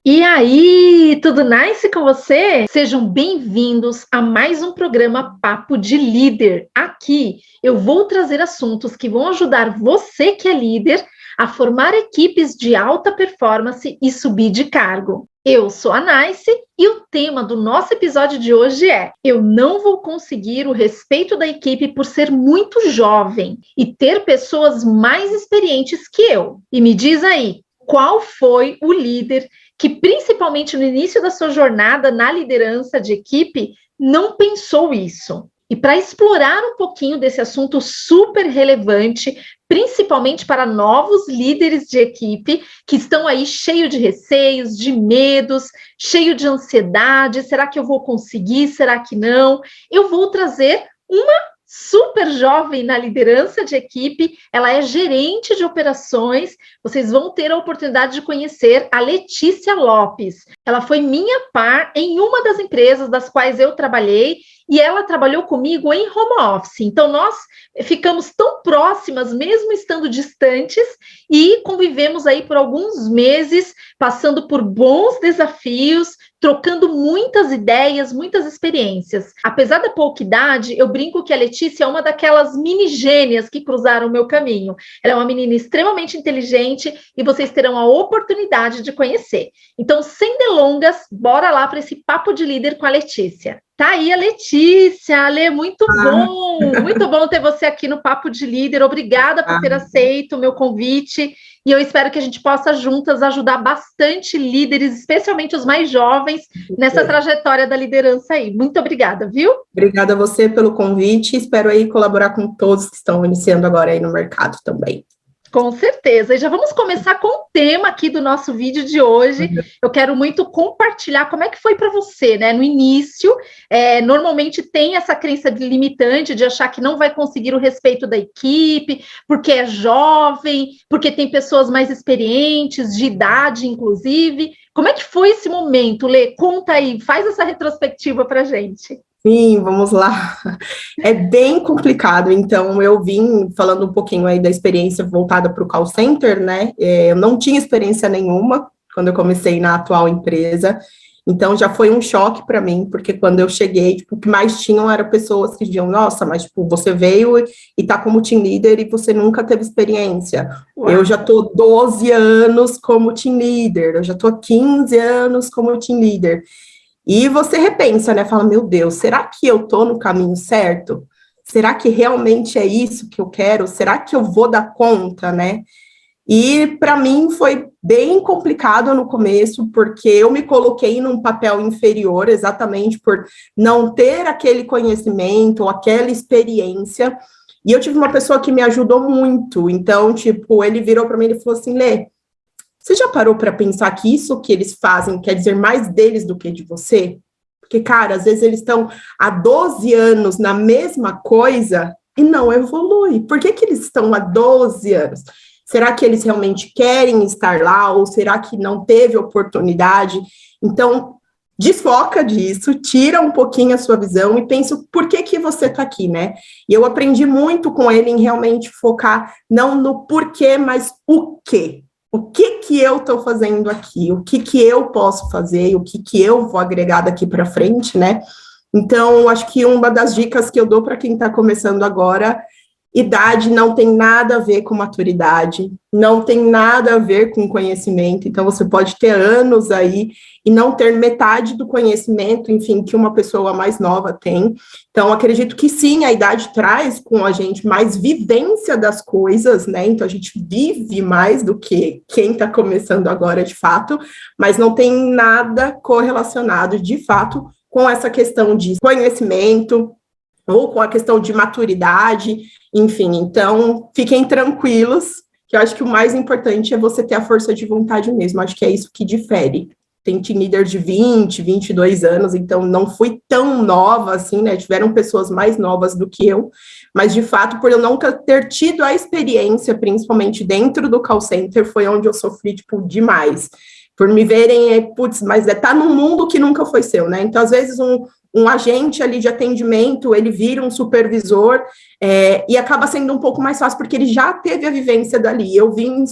E aí, tudo nice com você? Sejam bem-vindos a mais um programa Papo de Líder. Aqui eu vou trazer assuntos que vão ajudar você que é líder a formar equipes de alta performance e subir de cargo. Eu sou a Nice e o tema do nosso episódio de hoje é: eu não vou conseguir o respeito da equipe por ser muito jovem e ter pessoas mais experientes que eu. E me diz aí, qual foi o líder que, principalmente no início da sua jornada na liderança de equipe, não pensou isso? E para explorar um pouquinho desse assunto super relevante, principalmente para novos líderes de equipe que estão aí cheio de receios, de medos, cheio de ansiedade, será que eu vou conseguir, será que não? Eu vou trazer uma super jovem na liderança de equipe, ela é gerente de operações. Vocês vão ter a oportunidade de conhecer a Letícia Lopes. Ela foi minha par em uma das empresas das quais eu trabalhei e ela trabalhou comigo em home office. Então, nós ficamos tão próximas, mesmo estando distantes, e convivemos aí por alguns meses, passando por bons desafios, trocando muitas ideias, muitas experiências. Apesar da pouca idade, eu brinco que a Letícia é uma daquelas mini gênias que cruzaram o meu caminho. Ela é uma menina extremamente inteligente e vocês terão a oportunidade de conhecer. Então, sem delongas, bora lá para esse papo de líder com a Letícia. Tá aí a Letícia, Lê, muito bom ter você aqui no Papo de Líder, obrigada por ter aceito o meu convite, e eu espero que a gente possa juntas ajudar bastante líderes, especialmente os mais jovens, nessa trajetória da liderança aí. Muito obrigada, viu? Obrigada a você pelo convite, espero aí colaborar com todos que estão iniciando agora aí no mercado também. Com certeza. E já vamos começar com o tema aqui do nosso vídeo de hoje. Eu quero muito compartilhar como é que foi para você, né? No início, normalmente tem essa crença limitante de achar que não vai conseguir o respeito da equipe, porque é jovem, porque tem pessoas mais experientes, de idade, inclusive. Como é que foi esse momento, Lê? Conta aí, faz essa retrospectiva para a gente. Sim, vamos lá. É bem complicado, então eu vim falando um pouquinho aí da experiência voltada para o call center, né? Eu não tinha experiência nenhuma quando eu comecei na atual empresa, então já foi um choque para mim, porque quando eu cheguei, tipo, o que mais tinham eram pessoas que diziam, nossa, mas tipo, você veio e tá como team leader e você nunca teve experiência. Uau. Eu já tô 12 anos como team leader, eu já tô 15 anos como team leader. E você repensa, né? Fala, meu Deus, será que eu tô no caminho certo? Será que realmente é isso que eu quero? Será que eu vou dar conta, né? E para mim foi bem complicado no começo, porque eu me coloquei num papel inferior, exatamente por não ter aquele conhecimento, aquela experiência. E eu tive uma pessoa que me ajudou muito. Então, tipo, ele virou para mim e falou assim, Lê, você já parou para pensar que isso que eles fazem quer dizer mais deles do que de você? Porque, cara, às vezes eles estão há 12 anos na mesma coisa e não evolui. Por que eles estão há 12 anos? Será que eles realmente querem estar lá? Ou será que não teve oportunidade? Então, desfoca disso, tira um pouquinho a sua visão e pensa por que você está aqui, né? E eu aprendi muito com ele em realmente focar não no porquê, mas o quê. O que eu estou fazendo aqui? O que eu posso fazer? O que eu vou agregar daqui para frente, né? Então, acho que uma das dicas que eu dou para quem está começando agora, idade não tem nada a ver com maturidade, não tem nada a ver com conhecimento, então você pode ter anos aí e não ter metade do conhecimento, enfim, que uma pessoa mais nova tem. Então, acredito que sim, a idade traz com a gente mais vivência das coisas, né? Então, a gente vive mais do que quem está começando agora, de fato, mas não tem nada correlacionado, de fato, com essa questão de conhecimento, ou com a questão de maturidade, enfim, então fiquem tranquilos, que eu acho que o mais importante é você ter a força de vontade mesmo, acho que é isso que difere. Tem team leader de 20, 22 anos, então não fui tão nova assim, né, tiveram pessoas mais novas do que eu, mas de fato, por eu nunca ter tido a experiência, principalmente dentro do call center, foi onde eu sofri, tipo, demais. Por me verem, putz, mas tá num mundo que nunca foi seu, né, então às vezes um agente ali de atendimento, ele vira um supervisor, e acaba sendo um pouco mais fácil, porque ele já teve a vivência dali. Eu vim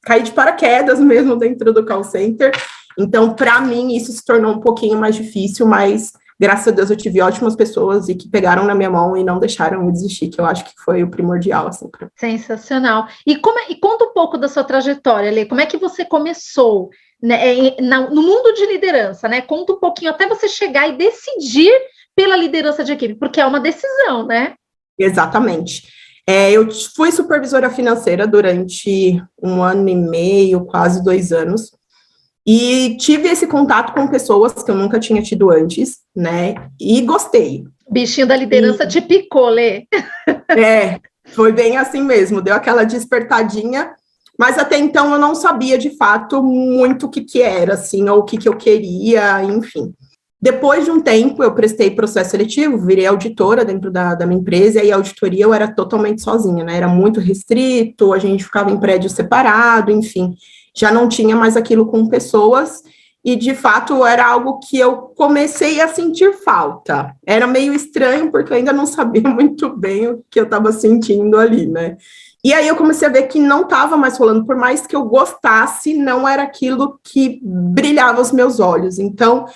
cair de paraquedas mesmo dentro do call center, Então, para mim, isso se tornou um pouquinho mais difícil, mas graças a Deus eu tive ótimas pessoas e que pegaram na minha mão e não deixaram eu desistir, que eu acho que foi o primordial, assim. Sensacional. E conta um pouco da sua trajetória, Lê. Como é que você começou, né, no mundo de liderança, né? Conta um pouquinho até você chegar e decidir pela liderança de equipe, porque é uma decisão, né? Exatamente. Eu fui supervisora financeira durante 1 ano e meio, quase 2 anos, e tive esse contato com pessoas que eu nunca tinha tido antes, né? E gostei. O bichinho da liderança te picou, Lê. Foi bem assim mesmo, deu aquela despertadinha, mas até então eu não sabia de fato muito o que era, assim, ou o que eu queria, enfim. Depois de um tempo, eu prestei processo seletivo, virei auditora dentro da minha empresa, e aí a auditoria eu era totalmente sozinha, né? Era muito restrito, a gente ficava em prédio separado, enfim, já não tinha mais aquilo com pessoas, e de fato era algo que eu comecei a sentir falta. Era meio estranho, porque eu ainda não sabia muito bem o que eu estava sentindo ali, né? E aí eu comecei a ver que não estava mais rolando, por mais que eu gostasse, não era aquilo que brilhava os meus olhos. Então,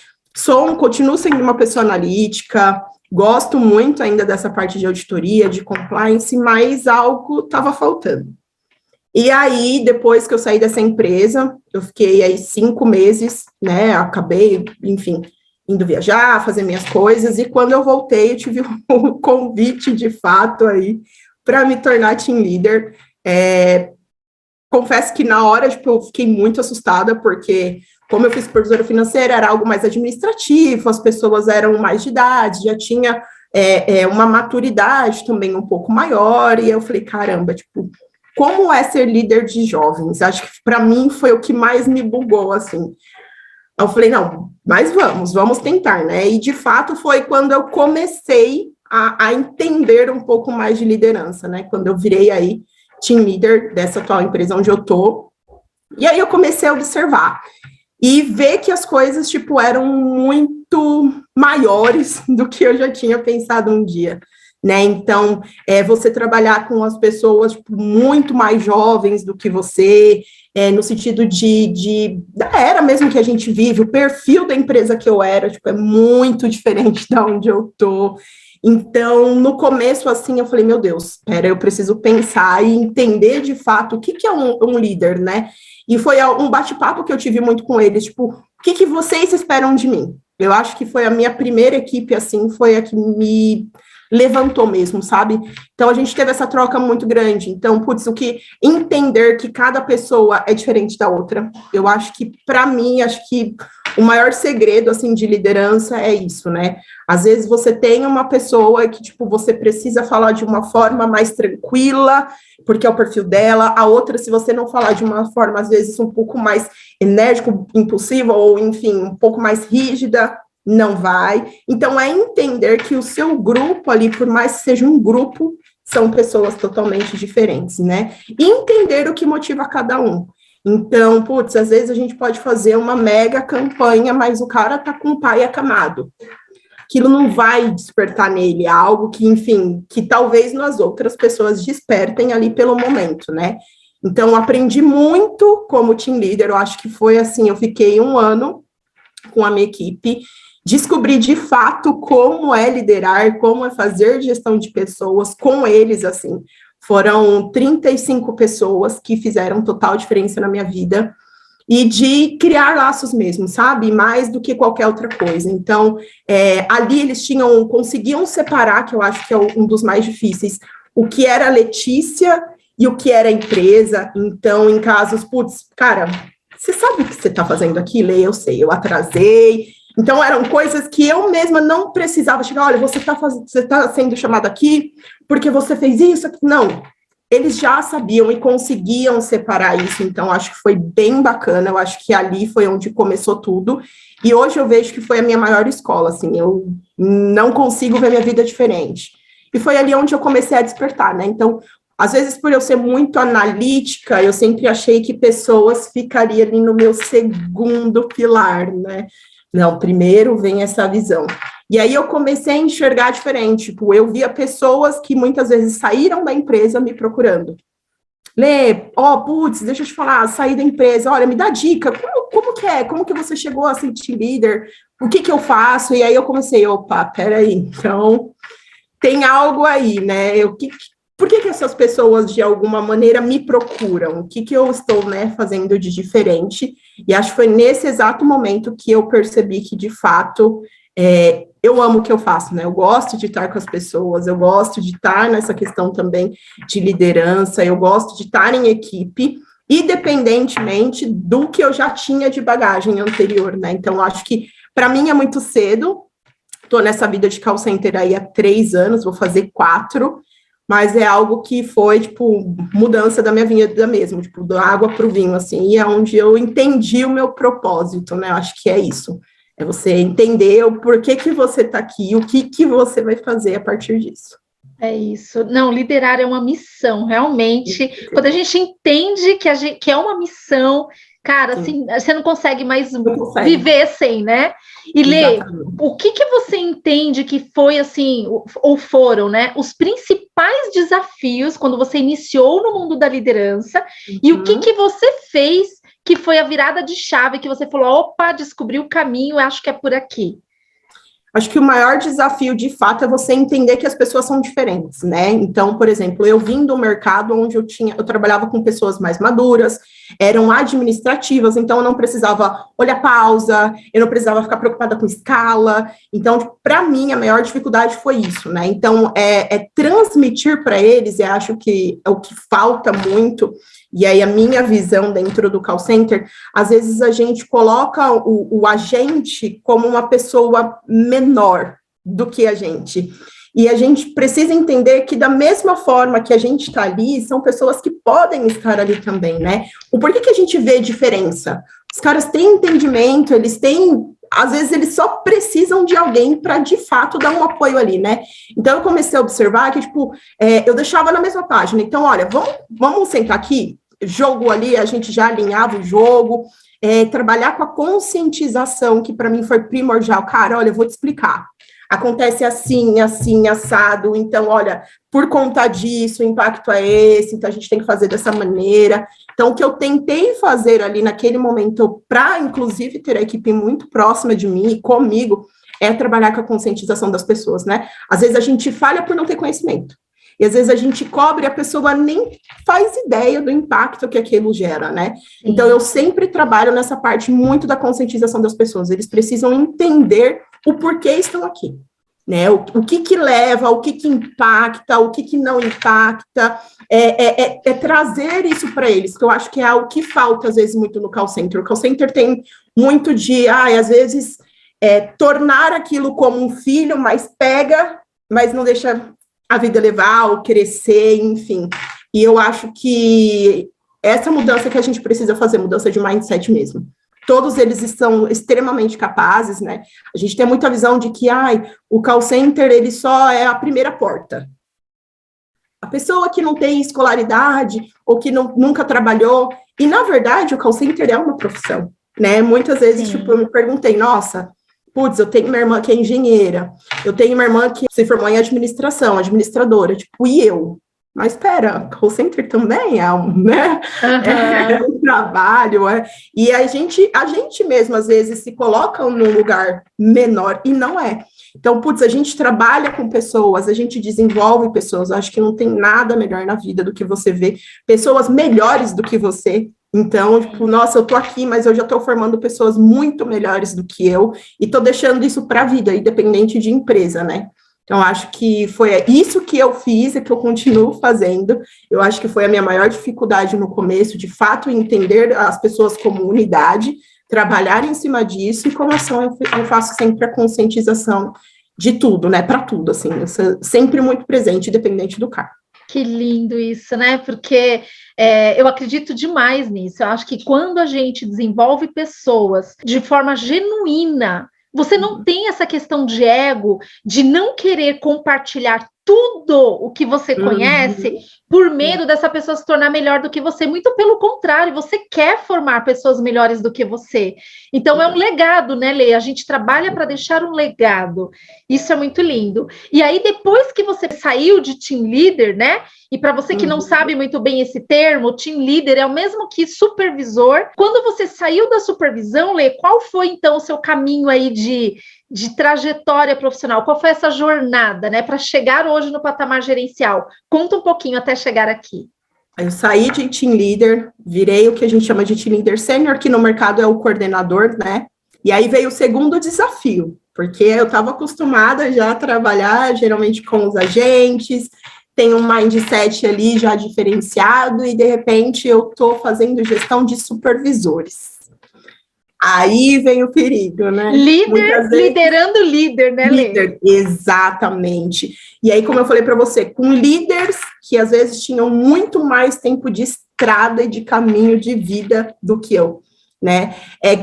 continuo sendo uma pessoa analítica, gosto muito ainda dessa parte de auditoria, de compliance, mas algo estava faltando. E aí, depois que eu saí dessa empresa, eu fiquei aí 5 meses, né, acabei, enfim, indo viajar, fazer minhas coisas, e quando eu voltei, eu tive um convite, de fato, aí, para me tornar team leader. Confesso que na hora, tipo, eu fiquei muito assustada, porque como eu fui supervisora financeira, era algo mais administrativo, as pessoas eram mais de idade, já tinha uma maturidade também um pouco maior, e eu falei, caramba, tipo, como é ser líder de jovens? Acho que para mim foi o que mais me bugou, assim. Eu falei, não, mas vamos tentar, né? E de fato foi quando eu comecei a entender um pouco mais de liderança, né? Quando eu virei aí team leader dessa atual empresa onde eu tô. E aí eu comecei a observar e ver que as coisas, tipo, eram muito maiores do que eu já tinha pensado um dia, né? Então, você trabalhar com as pessoas, tipo, muito mais jovens do que você, no sentido da era mesmo que a gente vive, o perfil da empresa que eu era, tipo, é muito diferente da onde eu tô. Então, no começo, assim, eu falei, meu Deus, eu preciso pensar e entender de fato o que é um líder, né? E foi um bate-papo que eu tive muito com eles, tipo, o que vocês esperam de mim? Eu acho que foi a minha primeira equipe, assim, foi a que me levantou mesmo, sabe? Então, a gente teve essa troca muito grande. Então, entender que cada pessoa é diferente da outra. Eu acho que, para mim, acho que o maior segredo, assim, de liderança é isso, né? Às vezes você tem uma pessoa que, tipo, você precisa falar de uma forma mais tranquila, porque é o perfil dela. A outra, se você não falar de uma forma, às vezes, um pouco mais enérgico, impulsiva, ou, enfim, um pouco mais rígida, não vai. Então, é entender que o seu grupo ali, por mais que seja um grupo, são pessoas totalmente diferentes, né? E entender o que motiva cada um. Então, às vezes a gente pode fazer uma mega campanha, mas o cara tá com o pai acamado. Aquilo não vai despertar nele algo que, enfim, que talvez nas outras pessoas despertem ali pelo momento, né? Então, aprendi muito como team leader, eu acho que foi assim, eu fiquei 1 ano com a minha equipe, descobri de fato como é liderar, como é fazer gestão de pessoas com eles, assim. Foram 35 pessoas que fizeram total diferença na minha vida, e de criar laços mesmo, sabe? Mais do que qualquer outra coisa. Então, ali eles conseguiam separar, que eu acho que é um dos mais difíceis, o que era Letícia e o que era empresa. Então, em casos, cara, você sabe o que você está fazendo aqui, Lê? Eu sei, eu atrasei. Então, eram coisas que eu mesma não precisava chegar, olha, você está sendo chamado aqui porque você fez isso? Não, eles já sabiam e conseguiam separar isso, então acho que foi bem bacana, eu acho que ali foi onde começou tudo, e hoje eu vejo que foi a minha maior escola, assim, eu não consigo ver minha vida diferente. E foi ali onde eu comecei a despertar, né? Então, às vezes, por eu ser muito analítica, eu sempre achei que pessoas ficariam ali no meu segundo pilar, né? Não, primeiro vem essa visão. E aí eu comecei a enxergar diferente, tipo, eu via pessoas que muitas vezes saíram da empresa me procurando. Lê, putz, deixa eu te falar, saí da empresa, olha, me dá dica, como que é? Como que você chegou a ser team leader? O que que eu faço? E aí eu comecei, opa, peraí, então tem algo aí, né? Por que essas pessoas, de alguma maneira, me procuram? O que que eu estou, né, fazendo de diferente? E acho que foi nesse exato momento que eu percebi que, de fato, eu amo o que eu faço, né? Eu gosto de estar com as pessoas, eu gosto de estar nessa questão também de liderança, eu gosto de estar em equipe, independentemente do que eu já tinha de bagagem anterior, né? Então, acho que, para mim, é muito cedo. Estou nessa vida de call center aí há 3 anos, vou fazer 4, mas é algo que foi, tipo, mudança da minha vida mesmo, tipo, da água para o vinho, assim, e é onde eu entendi o meu propósito, né? Eu acho que é isso. É você entender o porquê que você está aqui, o que que você vai fazer a partir disso. É isso. Não, liderar é uma missão, realmente. Quando a gente entende que é uma missão, cara, assim, você não consegue mais viver sem, né? E Lê, o que você entende que foi, assim, ou foram, né, os principais desafios quando você iniciou no mundo da liderança, e o que você fez que foi a virada de chave, que você falou, opa, descobri o caminho, acho que é por aqui? Acho que o maior desafio, de fato, é você entender que as pessoas são diferentes, né? Então, por exemplo, eu vim do mercado onde eu trabalhava com pessoas mais maduras, eram administrativas, então eu não precisava olhar pausa, eu não precisava ficar preocupada com escala. Então, para mim, a maior dificuldade foi isso, né? Então, transmitir para eles, eu acho que é o que falta muito. E aí, a minha visão dentro do call center, às vezes a gente coloca o agente como uma pessoa menor do que a gente. E a gente precisa entender que, da mesma forma que a gente está ali, são pessoas que podem estar ali também, né? O porquê que a gente vê diferença? Os caras têm entendimento, eles têm. Às vezes, eles só precisam de alguém para, de fato, dar um apoio ali, né? Então, eu comecei a observar que, tipo, eu deixava na mesma página. Então, olha, vamos sentar aqui, jogo ali, a gente já alinhava o jogo, trabalhar com a conscientização, que para mim foi primordial. Cara, olha, eu vou te explicar. Acontece assim, assim, assado. Então, olha, por conta disso, o impacto é esse, então a gente tem que fazer dessa maneira. Então, o que eu tentei fazer ali naquele momento, para, inclusive, ter a equipe muito próxima de mim e comigo, é trabalhar com a conscientização das pessoas, né? Às vezes a gente falha por não ter conhecimento. E às vezes a gente cobre e a pessoa nem faz ideia do impacto que aquilo gera, né? Sim. Então, eu sempre trabalho nessa parte muito da conscientização das pessoas. Eles precisam entender o porquê estão aqui, né? O que leva, o que impacta, o que não impacta, trazer isso para eles, que eu acho que é algo que falta, às vezes, muito no call center. O call center tem muito de, às vezes, tornar aquilo como um filho, mas não deixa a vida levar, ou crescer, enfim. E eu acho que essa mudança que a gente precisa fazer, mudança de mindset mesmo. Todos eles estão extremamente capazes, né? A gente tem muita visão de que, o call center, ele só é a primeira porta. A pessoa que não tem escolaridade, ou que nunca trabalhou, e, na verdade, o call center é uma profissão, né? Muitas vezes, tipo, eu me perguntei, nossa, putz, eu tenho uma irmã que é engenheira, eu tenho uma irmã que se formou em administração, administradora, tipo, e eu? Mas espera, call center também é né? É um trabalho, e a gente mesmo, às vezes, se coloca num lugar menor, e não é. Então, putz, a gente trabalha com pessoas, a gente desenvolve pessoas, eu acho que não tem nada melhor na vida do que você ver pessoas melhores do que você. Então, tipo, nossa, eu tô aqui, mas eu já tô formando pessoas muito melhores do que eu, e tô deixando isso para a vida, independente de empresa, né? Então, acho que foi isso que eu fiz e que eu continuo fazendo. Eu acho que foi a minha maior dificuldade no começo, de fato, entender as pessoas como unidade, trabalhar em cima disso, e como ação eu faço sempre a conscientização de tudo, né? Para tudo, assim, sempre muito presente, independente do cargo. Que lindo isso, né? Porque eu acredito demais nisso. Eu acho que quando a gente desenvolve pessoas de forma genuína, você não tem essa questão de ego, de não querer compartilhar tudo o que você conhece por medo dessa pessoa se tornar melhor do que você. Muito pelo contrário, você quer formar pessoas melhores do que você. Então, é um legado, né, Lê? A gente trabalha para deixar um legado. Isso é muito lindo. E aí, depois que você saiu de team leader, né? E para você que não sabe muito bem esse termo, team leader é o mesmo que supervisor. Quando você saiu da supervisão, Lê, qual foi então o seu caminho aí de trajetória profissional? Qual foi essa jornada, né, para chegar hoje no patamar gerencial? Conta um pouquinho até chegar aqui. Eu saí de team leader, virei o que a gente chama de team leader sênior, que no mercado é o coordenador, né? E aí veio o segundo desafio, porque eu estava acostumada já a trabalhar geralmente com os agentes, tem um mindset ali já diferenciado, e de repente eu estou fazendo gestão de supervisores. Aí vem o perigo, né? Líder, liderando líder, né, Lê? Líder, exatamente. E aí, como eu falei para você, com líderes que às vezes tinham muito mais tempo de estrada e de caminho de vida do que eu, né?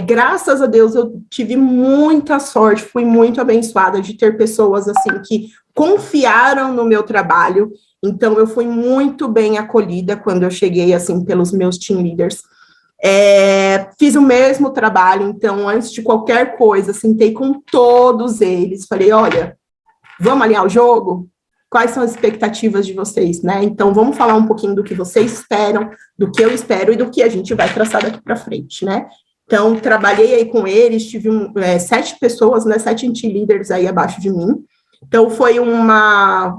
Graças a Deus eu tive muita sorte, fui muito abençoada de ter pessoas assim que confiaram no meu trabalho. Então, eu fui muito bem acolhida quando eu cheguei assim pelos meus team leaders. Fiz o mesmo trabalho, então, antes de qualquer coisa, sentei com todos eles, falei, olha, vamos alinhar o jogo? Quais são as expectativas de vocês, né? Então, vamos falar um pouquinho do que vocês esperam, do que eu espero e do que a gente vai traçar daqui para frente, né? Então, trabalhei aí com eles, tive 7 pessoas, né, 7 team leaders aí abaixo de mim. Então, foi uma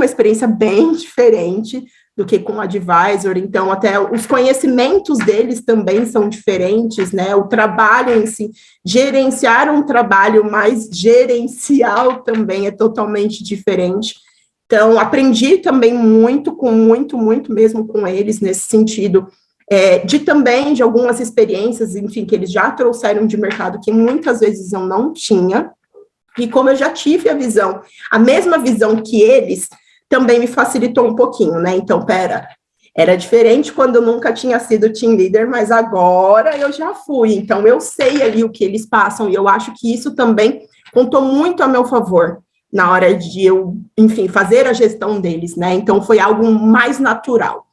experiência bem diferente do que com o advisor, então até os conhecimentos deles também são diferentes, né, o trabalho em si, gerenciar um trabalho mais gerencial também é totalmente diferente, então aprendi também muito mesmo com eles nesse sentido, de algumas experiências, enfim, que eles já trouxeram de mercado, que muitas vezes eu não tinha, e como eu já tive a mesma visão que eles, também me facilitou um pouquinho, né? Então, era diferente quando eu nunca tinha sido team leader, mas agora eu já fui. Então, eu sei ali o que eles passam, e eu acho que isso também contou muito a meu favor na hora de eu, enfim, fazer a gestão deles, né? Então, foi algo mais natural.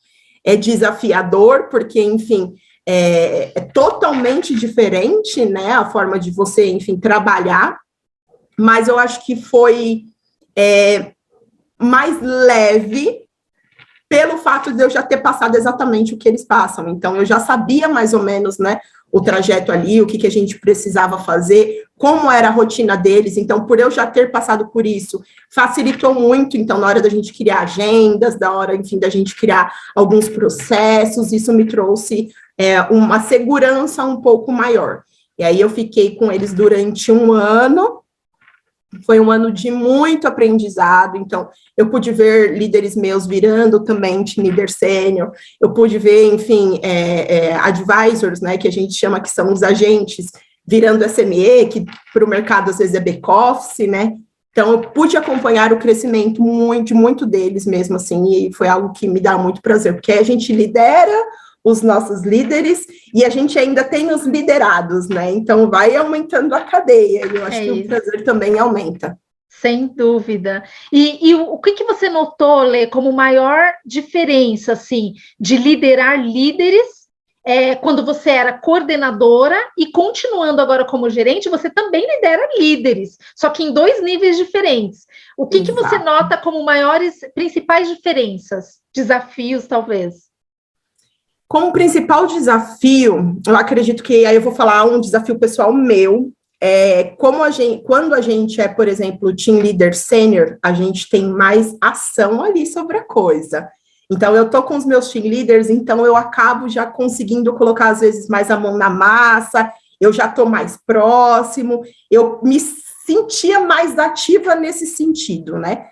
É desafiador, porque, enfim, é totalmente diferente, né? A forma de você, enfim, trabalhar, mas eu acho que foi mais leve pelo fato de eu já ter passado exatamente o que eles passam. Então, eu já sabia mais ou menos, né, o trajeto ali, o que a gente precisava fazer, como era a rotina deles. Então, por eu já ter passado por isso, facilitou muito. Então, na hora da gente criar agendas, da hora, enfim, da gente criar alguns processos, isso me trouxe uma segurança um pouco maior. E aí, eu fiquei com eles durante um ano. Foi um ano de muito aprendizado, então eu pude ver líderes meus virando também team leader sênior, eu pude ver, enfim, advisors, né, que a gente chama que são os agentes, virando SME, que para o mercado às vezes é back-office, né, então eu pude acompanhar o crescimento muito deles mesmo, assim, e foi algo que me dá muito prazer, porque a gente lidera os nossos líderes, e a gente ainda tem os liderados, né? Então, vai aumentando a cadeia, e eu acho que o prazer também aumenta. Sem dúvida. E o que você notou, Lê, como maior diferença, assim, de liderar líderes, quando você era coordenadora, e continuando agora como gerente, você também lidera líderes, só que em 2 níveis diferentes. O que você nota como principais diferenças, desafios, talvez? Como principal desafio, eu acredito que, aí eu vou falar um desafio pessoal meu, quando a gente é, por exemplo, team leader sênior, a gente tem mais ação ali sobre a coisa. Então, eu tô com os meus team leaders, então eu acabo já conseguindo colocar, às vezes, mais a mão na massa, eu já tô mais próximo, eu me sentia mais ativa nesse sentido, né?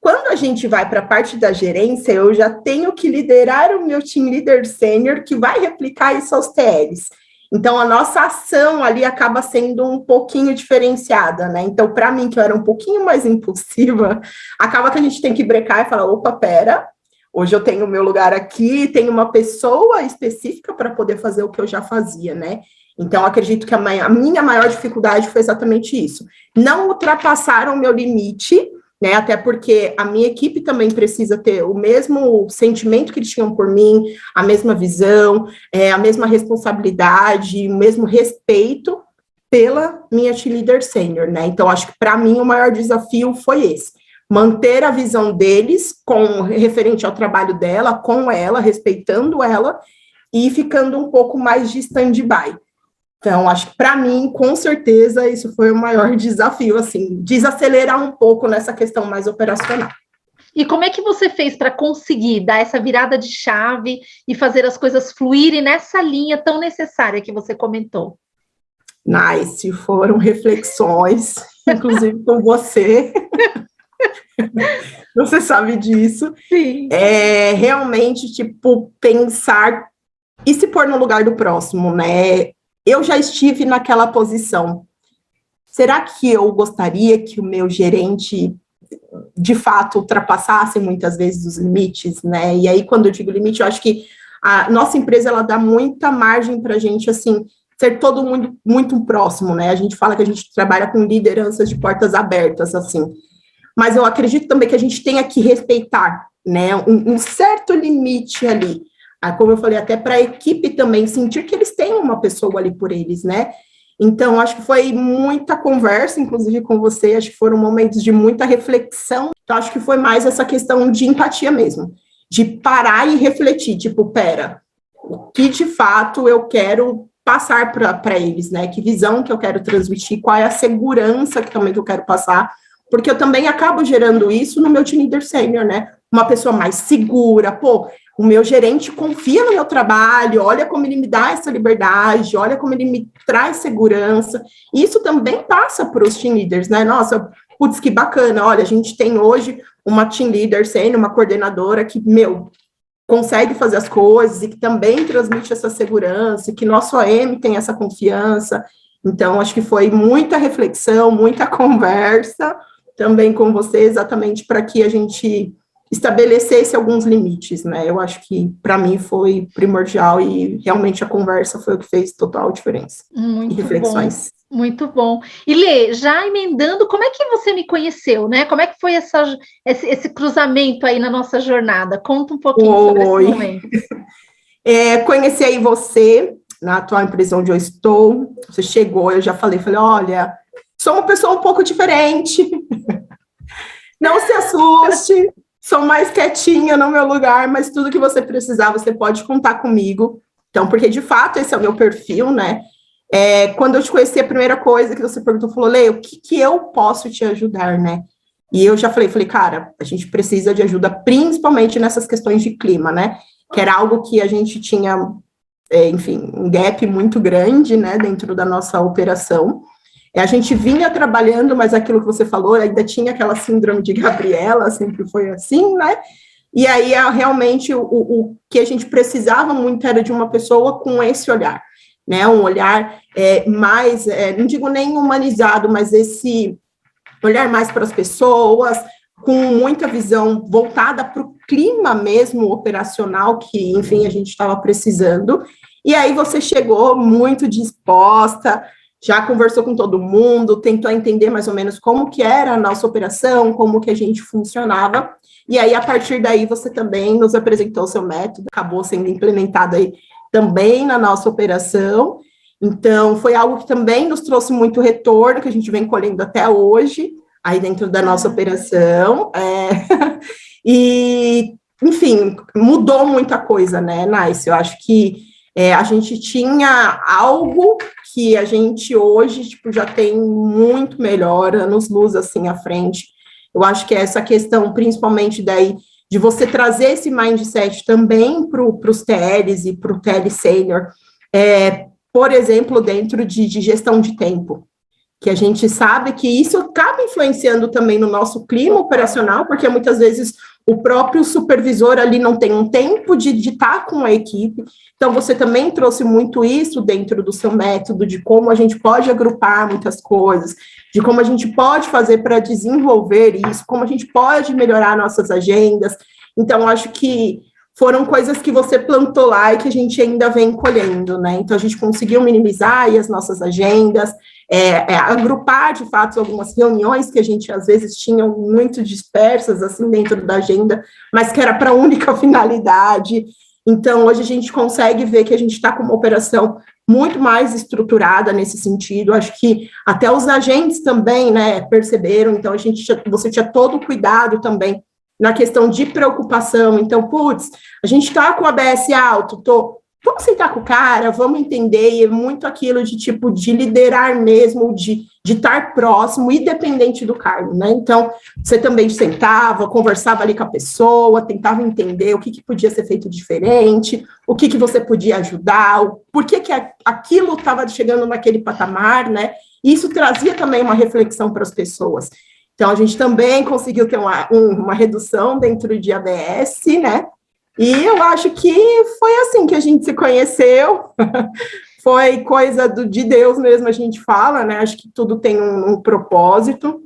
Quando a gente vai para a parte da gerência, eu já tenho que liderar o meu team leader sênior, que vai replicar isso aos TLs. Então, a nossa ação ali acaba sendo um pouquinho diferenciada, né? Então, para mim, que eu era um pouquinho mais impulsiva, acaba que a gente tem que brecar e falar, opa, pera, hoje eu tenho o meu lugar aqui, tenho uma pessoa específica para poder fazer o que eu já fazia, né? Então, acredito que a minha maior dificuldade foi exatamente isso. Não ultrapassar o meu limite, né, até porque a minha equipe também precisa ter o mesmo sentimento que eles tinham por mim, a mesma visão, a mesma responsabilidade, o mesmo respeito pela minha team leader sênior, né? Então, acho que para mim o maior desafio foi esse. manter a visão deles com referente ao trabalho dela, com ela, respeitando ela, e ficando um pouco mais de stand-by. Então, acho que para mim, com certeza, isso foi o maior desafio, assim, desacelerar um pouco nessa questão mais operacional. E como é que você fez para conseguir dar essa virada de chave e fazer as coisas fluírem nessa linha tão necessária que você comentou? Nice, foram reflexões, inclusive com você. Você sabe disso. Sim. Realmente, tipo, pensar e se pôr no lugar do próximo, né? Eu já estive naquela posição. Será que eu gostaria que o meu gerente, de fato, ultrapassasse muitas vezes os limites, né? E aí, quando eu digo limite, eu acho que a nossa empresa, ela dá muita margem para a gente, assim, ser todo mundo muito próximo, né? A gente fala que a gente trabalha com lideranças de portas abertas, assim. Mas eu acredito também que a gente tenha que respeitar, né, um certo limite ali. Como eu falei, até para a equipe também sentir que eles têm uma pessoa ali por eles, né? Então, acho que foi muita conversa, inclusive com você, acho que foram momentos de muita reflexão. Então, acho que foi mais essa questão de empatia mesmo, de parar e refletir, tipo, pera, o que de fato eu quero passar para eles, né? Que visão que eu quero transmitir, qual é a segurança que também que eu quero passar, porque eu também acabo gerando isso no meu team leader sênior, né? Uma pessoa mais segura, pô, o meu gerente confia no meu trabalho, olha como ele me dá essa liberdade, olha como ele me traz segurança. E isso também passa para os team leaders, né? Nossa, putz, que bacana, olha, a gente tem hoje uma team leader sênior, uma coordenadora que, consegue fazer as coisas e que também transmite essa segurança, e que nosso AM tem essa confiança. Então, acho que foi muita reflexão, muita conversa também com você, exatamente para que a gente estabelecesse alguns limites, né? Eu acho que, para mim, foi primordial e realmente a conversa foi o que fez total diferença. Muito e reflexões. Bom, muito bom. E Lê, já emendando, como é que você me conheceu, né? Como é que foi esse cruzamento aí na nossa jornada? Conta um pouquinho sobre esse momento. Conheci aí você, na atual empresa onde eu estou, você chegou, eu já falei, olha, sou uma pessoa um pouco diferente, não se assuste, sou mais quietinha no meu lugar, mas tudo que você precisar, você pode contar comigo. Então, porque de fato esse é o meu perfil, né? Quando eu te conheci, a primeira coisa que você perguntou, falou, Lê, o que eu posso te ajudar, né? E eu já falei, cara, a gente precisa de ajuda, principalmente nessas questões de clima, né? Que era algo que a gente tinha, enfim, um gap muito grande, né, dentro da nossa operação. A gente vinha trabalhando, mas aquilo que você falou, ainda tinha aquela síndrome de Gabriela, sempre foi assim, né? E aí, realmente, o que a gente precisava muito era de uma pessoa com esse olhar, né? Um olhar mais, não digo nem humanizado, mas esse olhar mais para as pessoas, com muita visão voltada para o clima mesmo operacional, que, enfim, a gente estava precisando. E aí você chegou muito disposta, já conversou com todo mundo, tentou entender mais ou menos como que era a nossa operação, como que a gente funcionava, e aí, a partir daí, você também nos apresentou o seu método, acabou sendo implementado aí também na nossa operação, então, foi algo que também nos trouxe muito retorno, que a gente vem colhendo até hoje, aí dentro da nossa operação, e, enfim, mudou muita coisa, né, Nice? Eu acho que a gente tinha algo que a gente hoje, tipo, já tem muito melhor, anos-luz, assim, à frente. Eu acho que essa questão, principalmente daí, de você trazer esse mindset também para os TLs e para o TL Sênior, por exemplo, dentro de gestão de tempo, que a gente sabe que isso acaba influenciando também no nosso clima operacional, porque muitas vezes o próprio supervisor ali não tem um tempo de estar com a equipe, então você também trouxe muito isso dentro do seu método, de como a gente pode agrupar muitas coisas, de como a gente pode fazer para desenvolver isso, como a gente pode melhorar nossas agendas. Então, acho que foram coisas que você plantou lá e que a gente ainda vem colhendo, né? Então, a gente conseguiu minimizar aí as nossas agendas, agrupar, de fato, algumas reuniões que a gente, às vezes, tinha muito dispersas, assim, dentro da agenda, mas que era para a única finalidade. Então, hoje a gente consegue ver que a gente está com uma operação muito mais estruturada nesse sentido. Acho que até os agentes também, né, perceberam. Então, você tinha todo o cuidado também na questão de preocupação. Então, putz, a gente está com o ABS alto, vamos sentar com o cara, vamos entender, e é muito aquilo de tipo, de liderar mesmo, de estar próximo, independente do cargo, né? Então, você também sentava, conversava ali com a pessoa, tentava entender o que podia ser feito diferente, o que você podia ajudar, por que aquilo estava chegando naquele patamar, né? E isso trazia também uma reflexão para as pessoas. Então, a gente também conseguiu ter uma redução dentro de ABS, né? E eu acho que foi assim que a gente se conheceu, foi coisa de Deus mesmo, a gente fala, né? Acho que tudo tem um propósito.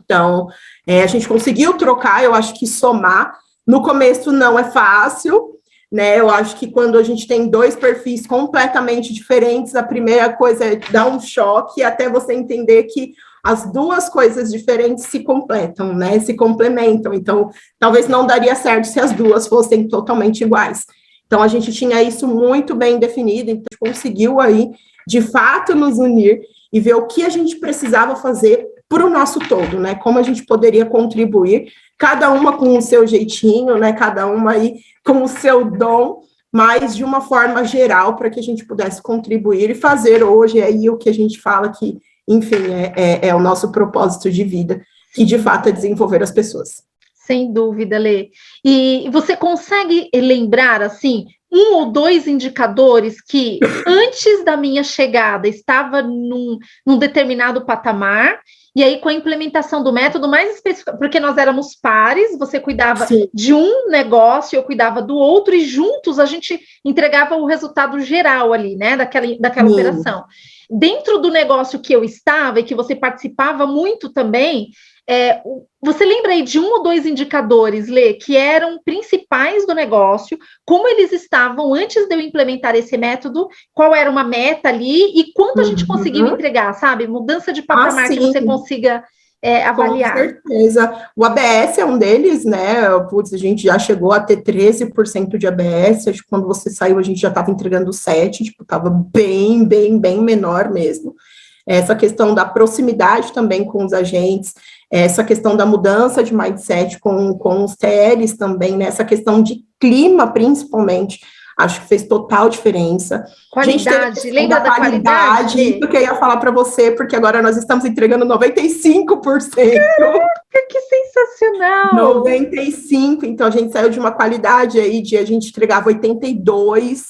Então, a gente conseguiu trocar, eu acho que somar. No começo não é fácil, né? Eu acho que quando a gente tem dois perfis completamente diferentes, a primeira coisa é dar um choque até você entender que as duas coisas diferentes se completam, né? Se complementam. Então, talvez não daria certo se as duas fossem totalmente iguais. Então, a gente tinha isso muito bem definido, então a gente conseguiu aí, de fato, nos unir e ver o que a gente precisava fazer para o nosso todo, né? Como a gente poderia contribuir, cada uma com o seu jeitinho, né? Cada uma aí com o seu dom, mas de uma forma geral, para que a gente pudesse contribuir e fazer hoje aí o que a gente fala que, enfim, é o nosso propósito de vida, que de fato é desenvolver as pessoas. Sem dúvida, Lê. E você consegue lembrar, assim, um ou dois indicadores que, antes da minha chegada, estava num determinado patamar, e aí com a implementação do método mais específico, porque nós éramos pares, você cuidava Sim. de um negócio, eu cuidava do outro, e juntos a gente entregava o resultado geral ali, né, daquela operação. Dentro do negócio que eu estava e que você participava muito também, você lembra aí de um ou dois indicadores, Lê, que eram principais do negócio, como eles estavam antes de eu implementar esse método, qual era uma meta ali e quanto a gente conseguiu entregar, sabe? Mudança de patamar que você consiga avaliar. Com certeza. O ABS é um deles, né? Putz, a gente já chegou a ter 13% de ABS, acho que quando você saiu a gente já estava entregando 7%, tipo, estava bem menor mesmo. Essa questão da proximidade também com os agentes, essa questão da mudança de mindset com os TLs também, né? Essa questão de clima, principalmente, acho que fez total diferença. Qualidade, lembra da qualidade? Isso que eu ia falar para você, porque agora nós estamos entregando 95%. Caraca, que sensacional! 95%, então a gente saiu de uma qualidade aí de a gente entregava 82%,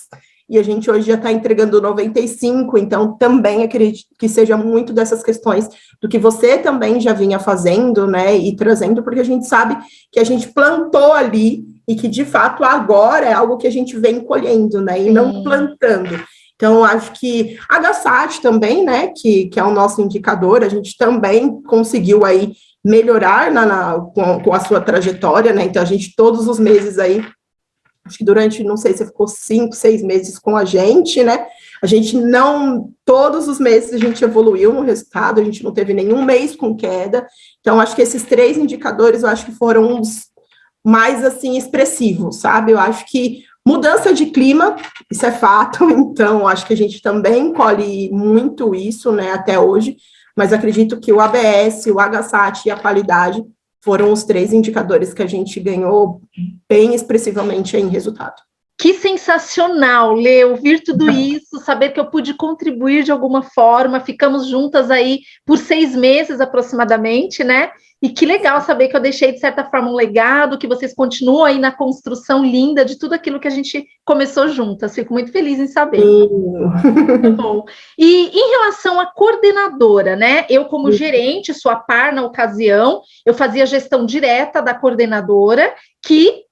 e a gente hoje já está entregando 95%, então também acredito que seja muito dessas questões do que você também já vinha fazendo, né, e trazendo, porque a gente sabe que a gente plantou ali, e que, de fato, agora é algo que a gente vem colhendo, né, e não plantando. Então, acho que a HSAT também, né, que é o nosso indicador, a gente também conseguiu aí melhorar com a sua trajetória, né, então a gente todos os meses aí, acho que durante, não sei, você ficou 5, 6 meses com a gente, né? A gente não, todos os meses a gente evoluiu no resultado, a gente não teve nenhum mês com queda. Então, acho que esses 3 indicadores, eu acho que foram os mais, assim, expressivos, sabe? Eu acho que mudança de clima, isso é fato, então, acho que a gente também colhe muito isso, né, até hoje, mas acredito que o ABS, o HSAT e a qualidade foram os 3 indicadores que a gente ganhou bem expressivamente em resultado. Que sensacional, Lê, ouvir tudo isso, saber que eu pude contribuir de alguma forma, ficamos juntas aí por 6 meses aproximadamente, né? E que legal saber que eu deixei, de certa forma, um legado, que vocês continuam aí na construção linda de tudo aquilo que a gente começou juntas. Fico muito feliz em saber. Muito bom. E em relação à coordenadora, né? Eu, como gerente, sua par na ocasião, eu fazia gestão direta da coordenadora, que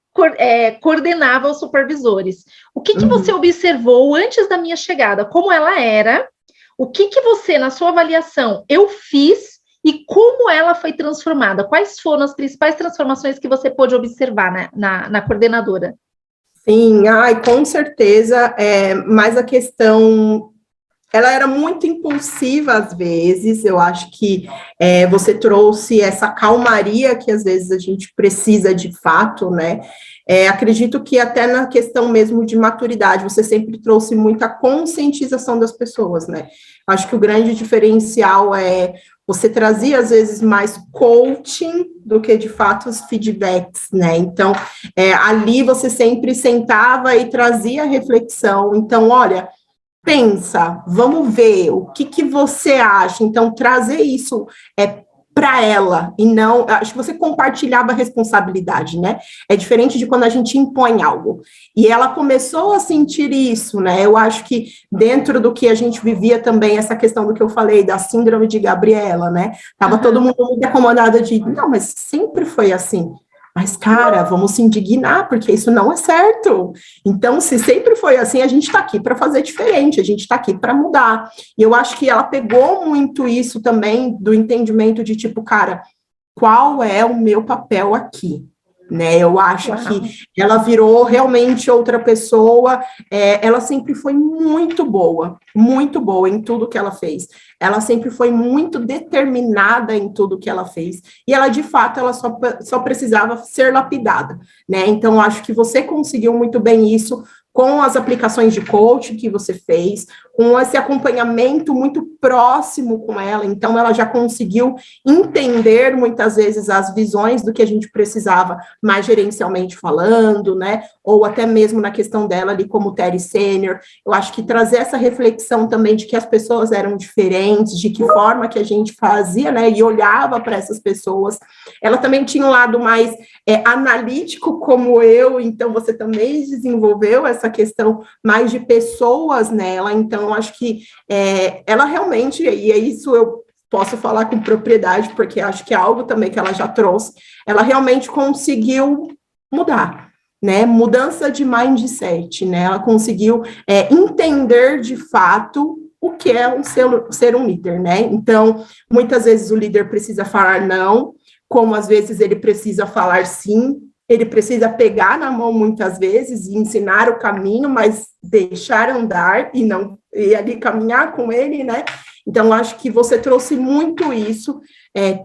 coordenava os supervisores. O que você observou antes da minha chegada? Como ela era? O que você, na sua avaliação, eu fiz e como ela foi transformada? Quais foram as principais transformações que você pôde observar na coordenadora? Sim, com certeza, mas a questão ela era muito impulsiva às vezes, eu acho que você trouxe essa calmaria que às vezes a gente precisa de fato, né? Acredito que até na questão mesmo de maturidade, você sempre trouxe muita conscientização das pessoas, né? Acho que o grande diferencial você trazia, às vezes, mais coaching do que, de fato, os feedbacks, né? Então, ali você sempre sentava e trazia reflexão. Então, olha, pensa, vamos ver o que você acha. Então, trazer isso para ela, e não, acho que você compartilhava a responsabilidade, né? É diferente de quando a gente impõe algo. E ela começou a sentir isso, né? Eu acho que dentro do que a gente vivia também, essa questão do que eu falei, da síndrome de Gabriela, né? Tava todo mundo muito acomodado de, não, mas sempre foi assim. Mas, cara, vamos se indignar, porque isso não é certo. Então, se sempre foi assim, a gente está aqui para fazer diferente, a gente está aqui para mudar. E eu acho que ela pegou muito isso também, do entendimento de tipo, cara, qual é o meu papel aqui? Né? Eu acho que ela virou realmente outra pessoa, ela sempre foi muito boa em tudo que ela fez. Ela sempre foi muito determinada em tudo que ela fez, e ela, de fato, ela só precisava ser lapidada, né? Então, acho que você conseguiu muito bem isso com as aplicações de coaching que você fez, com esse acompanhamento muito próximo com ela, então ela já conseguiu entender muitas vezes as visões do que a gente precisava, mais gerencialmente falando, né, ou até mesmo na questão dela ali como Terry Sênior. Eu acho que trazer essa reflexão também de que as pessoas eram diferentes, de que forma que a gente fazia, né, e olhava para essas pessoas. Ela também tinha um lado mais analítico como eu, então você também desenvolveu essa questão mais de pessoas nela, então acho que ela realmente, e é isso eu posso falar com propriedade, porque acho que é algo também que ela já trouxe, ela realmente conseguiu mudar, né, mudança de mindset, né, ela conseguiu entender de fato o que é ser um líder, né, então muitas vezes o líder precisa falar não, como às vezes ele precisa falar sim, ele precisa pegar na mão muitas vezes e ensinar o caminho, mas deixar andar e ali caminhar com ele, né? Então, acho que você trouxe muito isso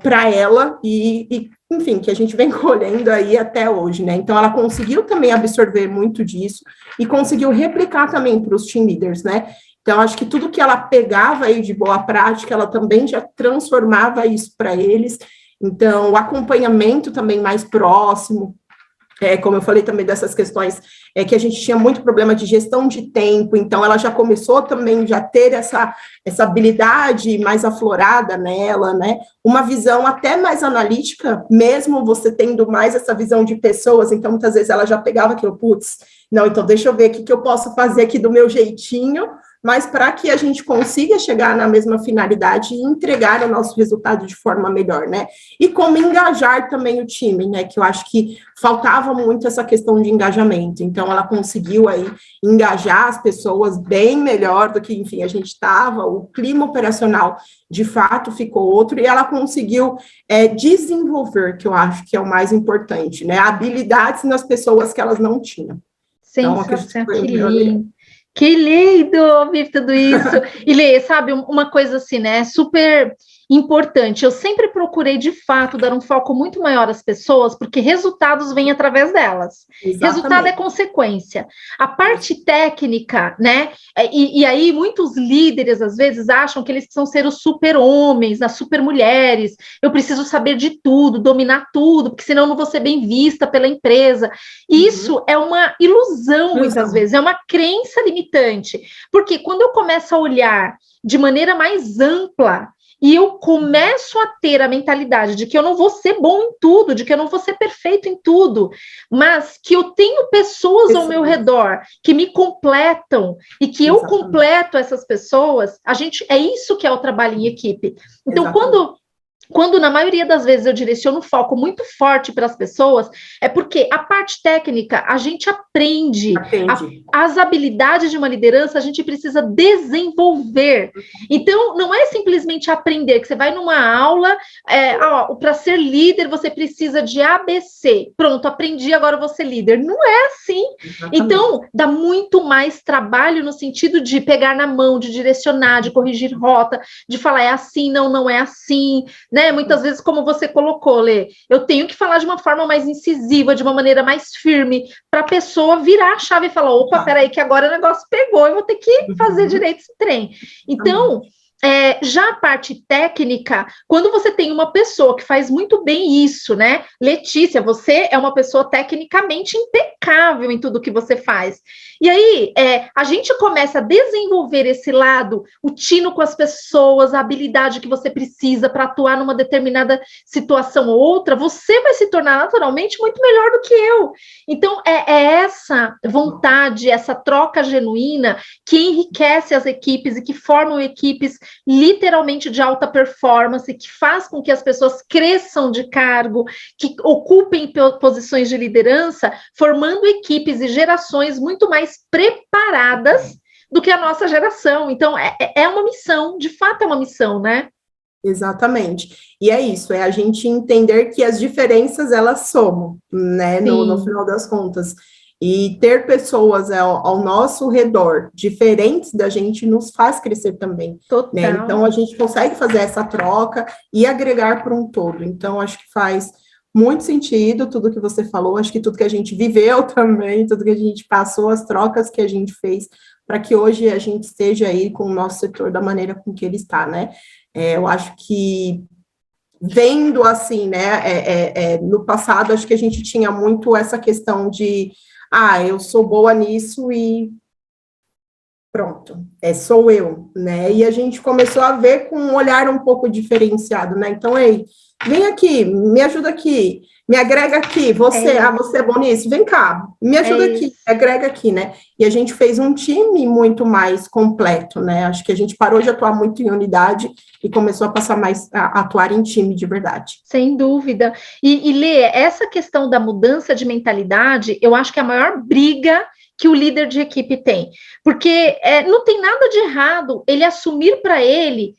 para ela enfim, que a gente vem colhendo aí até hoje, né? Então, ela conseguiu também absorver muito disso e conseguiu replicar também para os team leaders, né? Então, acho que tudo que ela pegava aí de boa prática, ela também já transformava isso para eles. Então, o acompanhamento também mais próximo, como eu falei também dessas questões, que a gente tinha muito problema de gestão de tempo, então ela já começou também já ter essa habilidade mais aflorada nela, né? Uma visão até mais analítica, mesmo você tendo mais essa visão de pessoas, então muitas vezes ela já pegava aquilo, putz, não, então deixa eu ver o que eu posso fazer aqui do meu jeitinho, mas para que a gente consiga chegar na mesma finalidade e entregar o nosso resultado de forma melhor, né? E como engajar também o time, né? Que eu acho que faltava muito essa questão de engajamento. Então, ela conseguiu aí engajar as pessoas bem melhor do que, enfim, a gente estava. O clima operacional, de fato, ficou outro. E ela conseguiu desenvolver, que eu acho que é o mais importante, né? Habilidades nas pessoas que elas não tinham. Sensacional, que lindo. Que lindo ouvir tudo isso. E Lê, sabe, uma coisa assim, né, super importante. Eu sempre procurei, de fato, dar um foco muito maior às pessoas, porque resultados vêm através delas. Exatamente. Resultado é consequência. A parte técnica, né, e aí muitos líderes, às vezes, acham que eles precisam ser os super-homens, as super-mulheres. Eu preciso saber de tudo, dominar tudo, porque senão eu não vou ser bem vista pela empresa. E isso é uma ilusão, muitas vezes, é uma crença limitante. Porque quando eu começo a olhar de maneira mais ampla, e eu começo a ter a mentalidade de que eu não vou ser bom em tudo, de que eu não vou ser perfeito em tudo, mas que eu tenho pessoas ao meu redor que me completam e que eu completo essas pessoas, é isso que é o trabalho em equipe. Então, quando quando na maioria das vezes eu direciono um foco muito forte para as pessoas, é porque a parte técnica a gente aprende. As habilidades de uma liderança a gente precisa desenvolver. Então, não é simplesmente aprender, que você vai numa aula, para ser líder você precisa de ABC. Pronto, aprendi, agora eu vou ser líder. Não é assim. Exatamente. Então, dá muito mais trabalho no sentido de pegar na mão, de direcionar, de corrigir rota, de falar é assim, não é assim, né? Muitas vezes, como você colocou, Lê, eu tenho que falar de uma forma mais incisiva, de uma maneira mais firme, para a pessoa virar a chave e falar, opa, peraí, que agora o negócio pegou, eu vou ter que fazer direito esse trem. Então, já a parte técnica, quando você tem uma pessoa que faz muito bem isso, né? Letícia, você é uma pessoa tecnicamente impecável em tudo que você faz. E aí, a gente começa a desenvolver esse lado, o tino com as pessoas, a habilidade que você precisa para atuar numa determinada situação ou outra, você vai se tornar naturalmente muito melhor do que eu. Então, é essa vontade, essa troca genuína que enriquece as equipes e que formam equipes literalmente de alta performance, que faz com que as pessoas cresçam de cargo, que ocupem posições de liderança, formando equipes e gerações muito mais preparadas do que a nossa geração. Então, é uma missão, de fato é uma missão, né? Exatamente. E é isso, é a gente entender que as diferenças, elas somam, né, no final das contas. E ter pessoas ao nosso redor, diferentes da gente, nos faz crescer também. Total. Né? Então, a gente consegue fazer essa troca e agregar para um todo. Então, acho que faz muito sentido tudo que você falou, acho que tudo que a gente viveu também, tudo que a gente passou, as trocas que a gente fez, para que hoje a gente esteja aí com o nosso setor da maneira com que ele está, né? Eu acho que, vendo assim, né, no passado, acho que a gente tinha muito essa questão de eu sou boa nisso e pronto, sou eu, né? E a gente começou a ver com um olhar um pouco diferenciado, né? Então, ei, vem aqui, me ajuda aqui, me agrega aqui, você é bom nisso? Vem cá, me ajuda aqui, me agrega aqui, né? E a gente fez um time muito mais completo, né? Acho que a gente parou de atuar muito em unidade e começou a passar mais a atuar em time de verdade. Sem dúvida. E Lê, essa questão da mudança de mentalidade, eu acho que é a maior briga que o líder de equipe tem. Porque não tem nada de errado ele assumir para ele,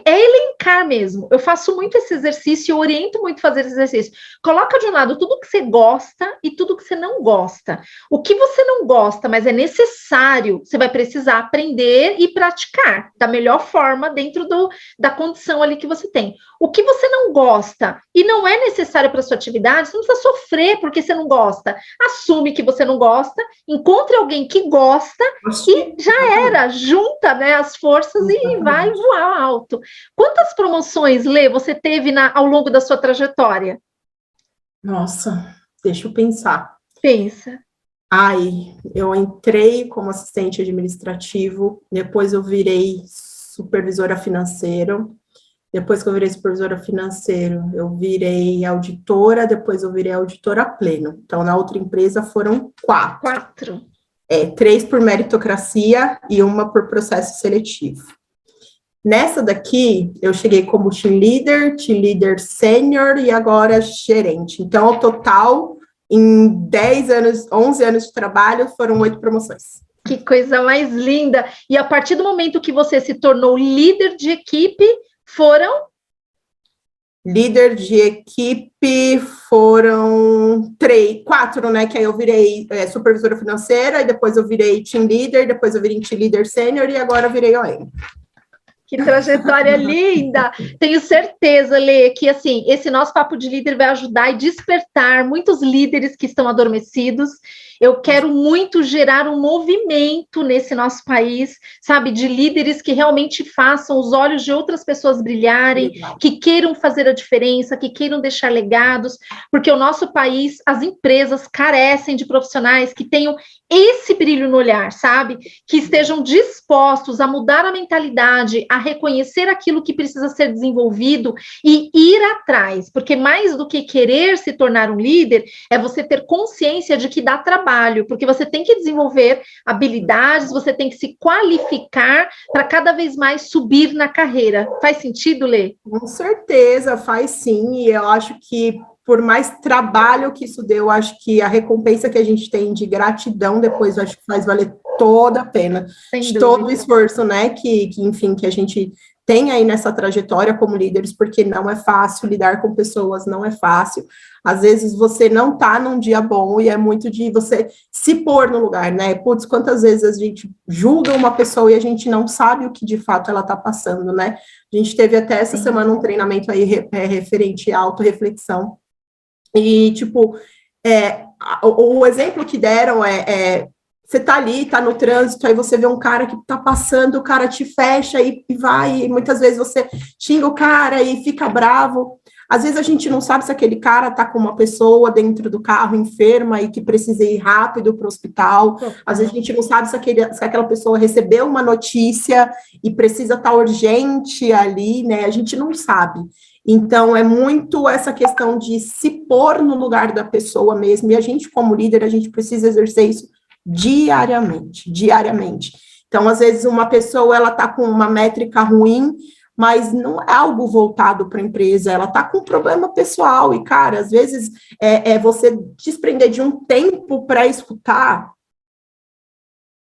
elencar mesmo. Eu faço muito esse exercício, eu oriento muito a fazer esse exercício. Coloca de um lado tudo que você gosta e tudo que você não gosta. O que você não gosta, mas é necessário, você vai precisar aprender e praticar da melhor forma dentro da condição ali que você tem. O que você não gosta e não é necessário para sua atividade, você não precisa sofrer porque você não gosta. Assume que você não gosta, encontre alguém que gosta e já era, junta, né, as forças e vai voar alto. Quantas promoções, Lê, você teve ao longo da sua trajetória? Nossa, deixa eu pensar. Pensa. Eu entrei como assistente administrativo, depois eu virei supervisora financeira, depois que eu virei supervisora financeira, eu virei auditora, depois eu virei auditora pleno. Então, na outra empresa foram 4. 3 por meritocracia e uma por processo seletivo. Nessa daqui, eu cheguei como team leader sênior e agora gerente. Então, ao total, em 10 anos, 11 anos de trabalho, foram 8 promoções. Que coisa mais linda! E a partir do momento que você se tornou líder de equipe, foram? Líder de equipe foram 4, né? Que aí eu virei supervisora financeira, e depois eu virei team leader, depois eu virei team leader sênior e agora eu virei OM. Que trajetória linda! Tenho certeza, Lê, que assim, esse nosso Papo de Líder vai ajudar e despertar muitos líderes que estão adormecidos. Eu quero muito gerar um movimento nesse nosso país, sabe, de líderes que realmente façam os olhos de outras pessoas brilharem, legal, que queiram fazer a diferença, que queiram deixar legados, porque o nosso país, as empresas carecem de profissionais que tenham esse brilho no olhar, sabe? Que estejam dispostos a mudar a mentalidade, a reconhecer aquilo que precisa ser desenvolvido e ir atrás, porque mais do que querer se tornar um líder, é você ter consciência de que dá trabalho, porque você tem que desenvolver habilidades, você tem que se qualificar para cada vez mais subir na carreira. Faz sentido, Lê? Com certeza, faz sim, e eu acho que por mais trabalho que isso deu, eu acho que a recompensa que a gente tem de gratidão depois, eu acho que faz valer toda a pena, de todo o esforço, né, enfim, que a gente tem aí nessa trajetória como líderes, porque não é fácil lidar com pessoas, não é fácil. Às vezes você não tá num dia bom e é muito de você se pôr no lugar, né? Putz, quantas vezes a gente julga uma pessoa e a gente não sabe o que de fato ela tá passando, né? A gente teve até essa semana um treinamento aí referente à autorreflexão. E, tipo, o exemplo que deram você tá ali, tá no trânsito, aí você vê um cara que tá passando, o cara te fecha e vai, e muitas vezes você xinga o cara e fica bravo. Às vezes a gente não sabe se aquele cara tá com uma pessoa dentro do carro enferma e que precisa ir rápido para o hospital. Às vezes a gente não sabe se aquela pessoa recebeu uma notícia e precisa estar urgente ali, né? A gente não sabe. Então, é muito essa questão de se pôr no lugar da pessoa mesmo, e a gente, como líder, a gente precisa exercer isso diariamente. Então, às vezes, uma pessoa, ela está com uma métrica ruim, mas não é algo voltado para a empresa, ela está com um problema pessoal, e, cara, às vezes, você desprender de um tempo para escutar,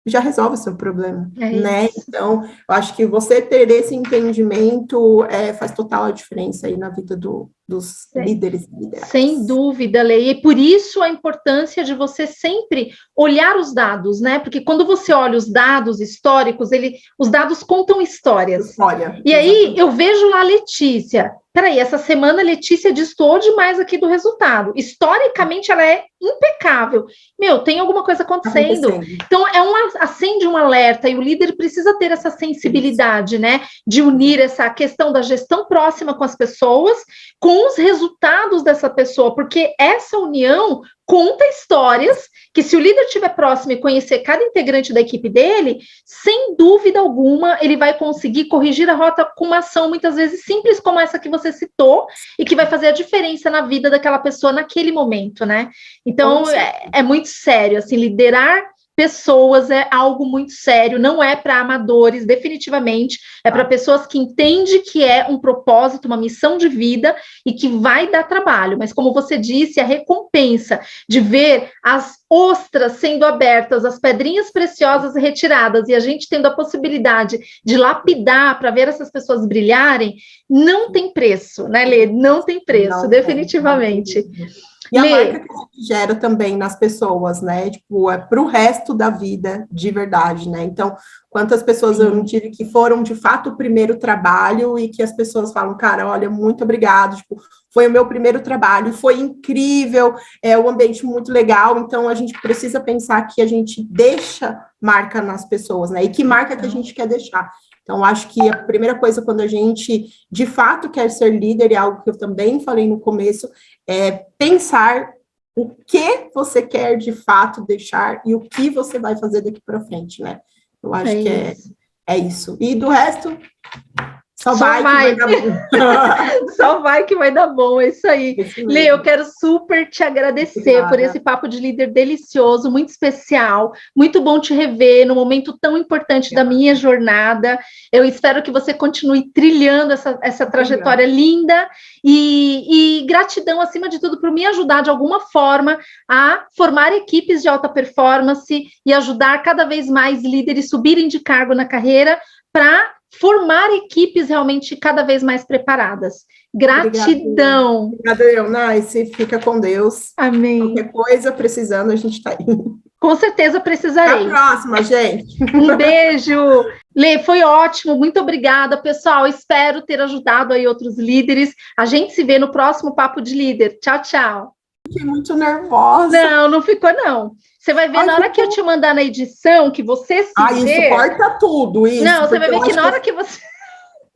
já resolve o seu problema, né? Então, eu acho que você ter esse entendimento faz total a diferença aí na vida dos líderes e liderados. Sem dúvida, Lei. E por isso a importância de você sempre olhar os dados, né? Porque quando você olha os dados históricos, os dados contam histórias. E aí eu vejo lá a Letícia. Peraí, essa semana a Letícia destoou demais aqui do resultado. Historicamente, ela é impecável. Tem alguma coisa acontecendo. Então, acende um alerta, e o líder precisa ter essa sensibilidade, né? De unir essa questão da gestão próxima com as pessoas, com os resultados dessa pessoa, porque essa união conta histórias que, se o líder estiver próximo e conhecer cada integrante da equipe dele, sem dúvida alguma, ele vai conseguir corrigir a rota com uma ação, muitas vezes simples como essa que você citou, e que vai fazer a diferença na vida daquela pessoa naquele momento, né? Então, é muito sério, assim, liderar pessoas é algo muito sério, não é para amadores, definitivamente, é para pessoas que entendem que é um propósito, uma missão de vida e que vai dar trabalho, mas como você disse, a recompensa de ver as ostras sendo abertas, as pedrinhas preciosas retiradas e a gente tendo a possibilidade de lapidar para ver essas pessoas brilharem, não tem preço, né, Lê? Não tem preço, não, definitivamente. E a marca que a gente gera também nas pessoas, né? Tipo, é para o resto da vida, de verdade, né? Então, quantas pessoas eu não tive que foram, de fato, o primeiro trabalho e que as pessoas falam, cara, olha, muito obrigado, tipo, foi o meu primeiro trabalho, foi incrível, o ambiente muito legal, então a gente precisa pensar que a gente deixa marca nas pessoas, né? E que marca que a gente quer deixar. Então, acho que a primeira coisa, quando a gente, de fato, quer ser líder, e algo que eu também falei no começo, é pensar o que você quer, de fato, deixar e o que você vai fazer daqui para frente, né? Eu acho que é isso. E do resto, só vai que vai dar bom. Só vai que vai dar bom, é isso aí. Lê, eu quero super te agradecer por esse papo de líder delicioso, muito especial, muito bom te rever num momento tão importante da minha jornada. Eu espero que você continue trilhando essa trajetória linda e gratidão, acima de tudo, por me ajudar de alguma forma a formar equipes de alta performance e ajudar cada vez mais líderes subirem de cargo na carreira para formar equipes realmente cada vez mais preparadas. Gratidão. Obrigada, Eunice. Fica com Deus. Amém. Qualquer coisa precisando, a gente está aí. Com certeza precisarei. Até a próxima, gente. Um beijo. Lê, foi ótimo. Muito obrigada, pessoal. Espero ter ajudado aí outros líderes. A gente se vê no próximo Papo de Líder. Tchau, tchau. Fiquei muito nervosa. Não ficou, não. Você vai ver na hora que eu te mandar na edição, que você se vê... isso corta tudo, isso. Não, você vai ver que na hora que você...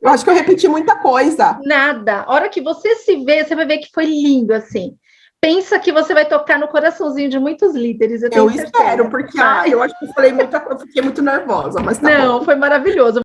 Eu acho que eu repeti muita coisa. Nada. A hora que você se vê, você vai ver que foi lindo, assim. pensa que você vai tocar no coraçãozinho de muitos líderes. Eu espero, porque eu acho que eu fiquei muito nervosa, mas tá Não, bom. foi maravilhoso.